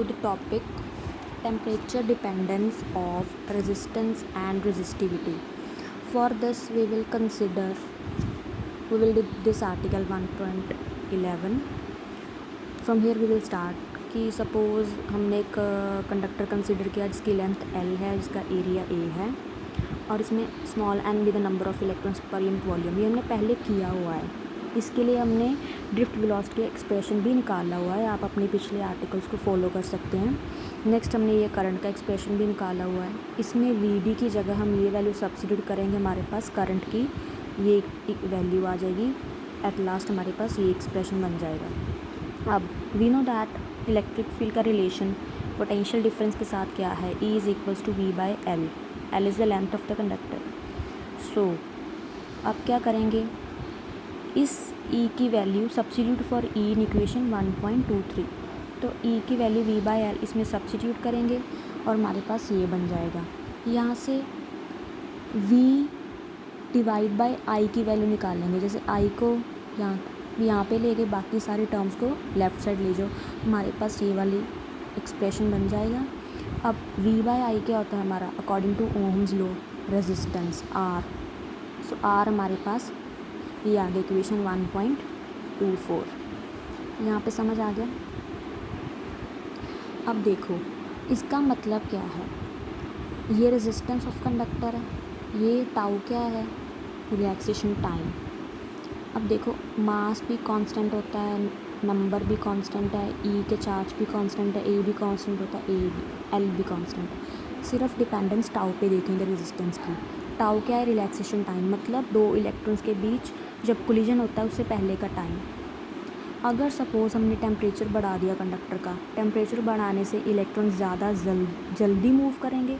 to the topic temperature dependence of resistance and resistivity. For this we will do this article 1.11. From here we will start कि suppose हमने एक conductor consider किया जिसकी length L है, जिसका area A है और इसमें small n with the number of electrons per unit volume, ये हमने पहले किया हुआ है। इसके लिए हमने ड्रिफ्ट वेलोसिटी एक्सप्रेशन भी निकाला हुआ है, आप अपने पिछले आर्टिकल्स को फॉलो कर सकते हैं। नेक्स्ट हमने ये करंट का एक्सप्रेशन भी निकाला हुआ है। इसमें Vd की जगह हम ये वैल्यू सब्स्टिट्यूट करेंगे, हमारे पास करंट की ये वैल्यू आ जाएगी। एट लास्ट हमारे पास ये एक्सप्रेशन बन जाएगा। अब we know that electric field का रिलेशन पोटेंशियल डिफरेंस के साथ क्या है, E is equals to V by L। L is the length of the conductor. So अब क्या करेंगे, इस E की value substitute for E in equation 1.23, तो E की वैल्यू V बाई L इसमें सब्स्टिट्यूट करेंगे और हमारे पास ये बन जाएगा। यहाँ से V डिवाइड बाई I की वैल्यू निकालेंगे, जैसे I को यहाँ पे ले गए, बाकी सारी टर्म्स को लेफ़्ट साइड ले जाओ, हमारे पास ये वाली एक्सप्रेशन बन जाएगा। अब V बाई I क्या होता है हमारा, according to Ohm's law resistance R। So R हमारे पास ये आ गया इक्वेशन 1.24। यहाँ पे समझ आ गया। अब देखो इसका मतलब क्या है, ये रेजिस्टेंस ऑफ कंडक्टर है, ये टाउ क्या है, रिलैक्सेशन टाइम। अब देखो मास भी कांस्टेंट होता है, नंबर भी कांस्टेंट है, E के चार्ज भी कांस्टेंट है, A भी कांस्टेंट होता है, L भी कांस्टेंट है। सिर्फ डिपेंडेंस टाउ पे देखेंगे रेजिस्टेंस की। टाउ क्या है, रिलैक्सेशन टाइम, मतलब दो इलेक्ट्रॉन्स के बीच जब कोलिजन होता है उससे पहले का टाइम। अगर सपोज़ हमने टेम्परेचर बढ़ा दिया कंडक्टर का, टेम्परेचर बढ़ाने से इलेक्ट्रॉन ज़्यादा जल्दी मूव करेंगे,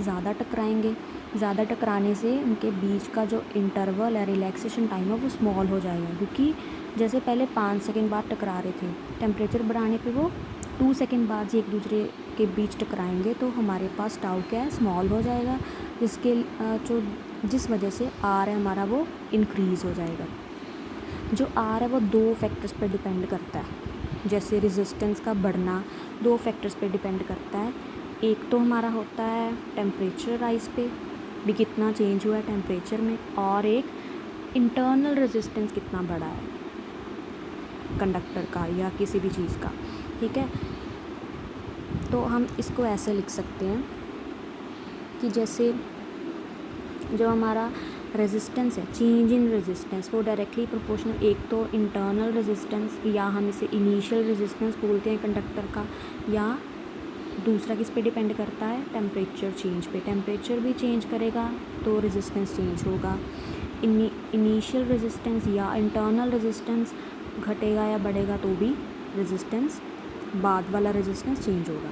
ज़्यादा टकराएंगे, ज़्यादा टकराने से उनके बीच का जो इंटरवल है, रिलैक्सेशन टाइम है, वो स्मॉल हो जाएगा। क्योंकि जैसे पहले 5 सेकंड बाद टकरा रहे थे, टेम्परेचर बढ़ाने पे वो 2 सेकंड बाद से एक दूसरे के बीच टकराएंगे, तो हमारे पास टाउ क्या है, स्मॉल हो जाएगा, जिस वजह से आर है हमारा वो इंक्रीज़ हो जाएगा। जो आर है वो दो फैक्टर्स पर डिपेंड करता है, जैसे रेजिस्टेंस का बढ़ना 2 फैक्टर्स पे डिपेंड करता है। एक तो हमारा होता है टेम्परेचर राइज पे भी, कितना चेंज हुआ है टेम्परेचर में, और एक इंटरनल रेजिस्टेंस कितना बढ़ा है कंडक्टर का या किसी भी चीज़ का। ठीक है, तो हम इसको ऐसे लिख सकते हैं कि जैसे जो हमारा रेजिस्टेंस है, चेंज इन रेजिस्टेंस, वो डायरेक्टली प्रोपोर्शनल एक तो इंटरनल रेजिस्टेंस, या हम इसे इनिशियल रेजिस्टेंस बोलते हैं कंडक्टर का, या दूसरा किस पे डिपेंड करता है, टेम्परेचर चेंज पे। टेम्परेचर भी चेंज करेगा तो रेजिस्टेंस चेंज होगा। इनिशियल रेजिस्टेंस या इंटरनल रेजिस्टेंस घटेगा या बढ़ेगा तो भी रेजिस्टेंस, बाद वाला रेजिस्टेंस चेंज होगा।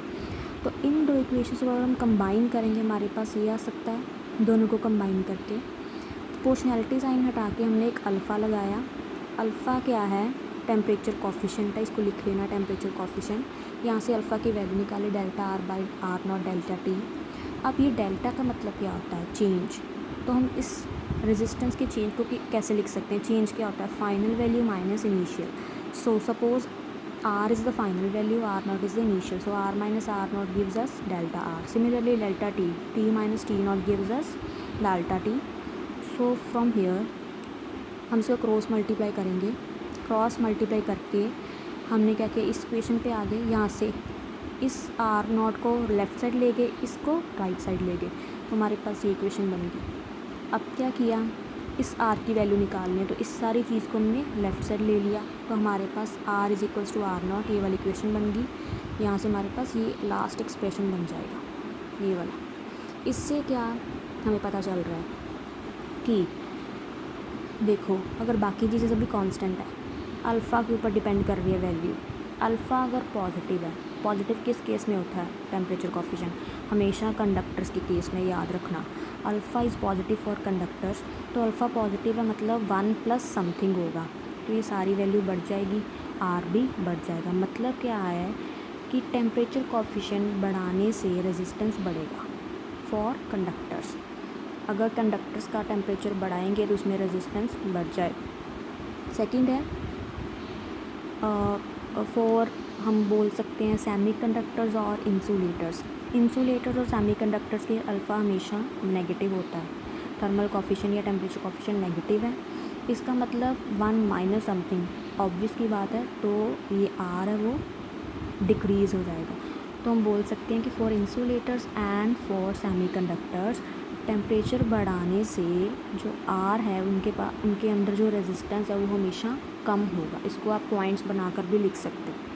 तो इन दो इक्वेशंस को अगर हम कंबाइन करेंगे, हमारे पास ये आ सकता है, दोनों को कंबाइन करके प्रोपोर्शनैलिटी साइन हटा के हमने एक अल्फ़ा लगाया। अल्फ़ा क्या है, टेम्परेचर कॉफिशिएंट है, इसको लिख लेना टेम्परेचर कॉफिशिएंट। यहाँ से अल्फ़ा की वैल्यू निकाले, delta R by R not delta T. अब ये डेल्टा का मतलब क्या होता है, चेंज। तो हम इस रेजिस्टेंस के चेंज को कैसे लिख सकते हैं, चेंज क्या होता है, final value minus initial. So suppose R is the final value, R naught is the initial, so R minus R naught gives us delta R. Similarly delta T, T minus T naught gives us delta T. So from here हम इसको cross multiply करेंगे, cross multiply करके हमने क्या किया, इस equation पे आ गए, यहाँ से इस R नॉट को लेफ़्ट साइड ले गए, इसको राइट साइड ले गए, तो हमारे पास ये इक्वेशन बन गई। अब क्या किया, इस R की वैल्यू निकालनी है, तो इस सारी चीज़ को हमने लेफ़्ट साइड ले लिया, तो हमारे पास R is equals to R not, ये वाली इक्वेशन बन गई। यहाँ से हमारे पास ये लास्ट एक्सप्रेशन बन जाएगा, ये वाला। इससे क्या हमें पता चल रहा है कि देखो अगर बाकी चीज़ें सभी कांस्टेंट है, अल्फ़ा के ऊपर डिपेंड कर रही है वैल्यू। अल्फ़ा अगर पॉजिटिव है, पॉजिटिव किस केस में होता है, टेम्परेचर कॉफिशिएंट, हमेशा कंडक्टर्स के केस में याद रखना, alpha is positive for conductors. तो अल्फ़ा पॉजिटिव है मतलब 1 प्लस समथिंग होगा, तो ये सारी वैल्यू बढ़ जाएगी, आर भी बढ़ जाएगा। मतलब क्या है कि टेम्परेचर कॉफिशिएंट बढ़ाने से रेजिस्टेंस बढ़ेगा फॉर कंडक्टर्स। अगर कंडक्टर्स का टेम्परेचर बढ़ाएंगे तो उसमें रेजिस्टेंस बढ़ जाए। सेकंड है फॉर हम बोल सकते हैं सेमीकंडक्टर्स और इंसुलेटर्स। इंसुलेटर और सेमीकंडक्टर्स के अल्फ़ा हमेशा नेगेटिव होता है, थर्मल कोफिशिएंट या टेम्परेचर कोफिशिएंट नेगेटिव है। इसका मतलब 1 माइनस समथिंग, ऑब्वियस की बात है, तो ये आर है वो डिक्रीज़ हो जाएगा। तो हम बोल सकते हैं कि for insulators and for semiconductors temperature बढ़ाने से जो आर है उनके अंदर जो रेजिस्टेंस है वो हमेशा कम होगा। इसको आप पॉइंट्स बनाकर भी लिख सकते हैं।